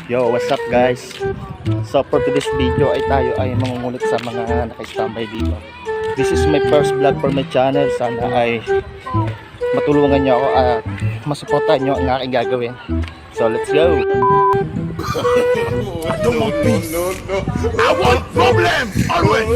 Yo, what's up guys? So for today's video ay tayo ay mangungulit sa mga naka-standby dito. This is my first vlog for my channel. Sana ay matulungan nyo ako at masuportahan nyo ang aking gagawin. So let's go! I don't want peace. No. I want problems always.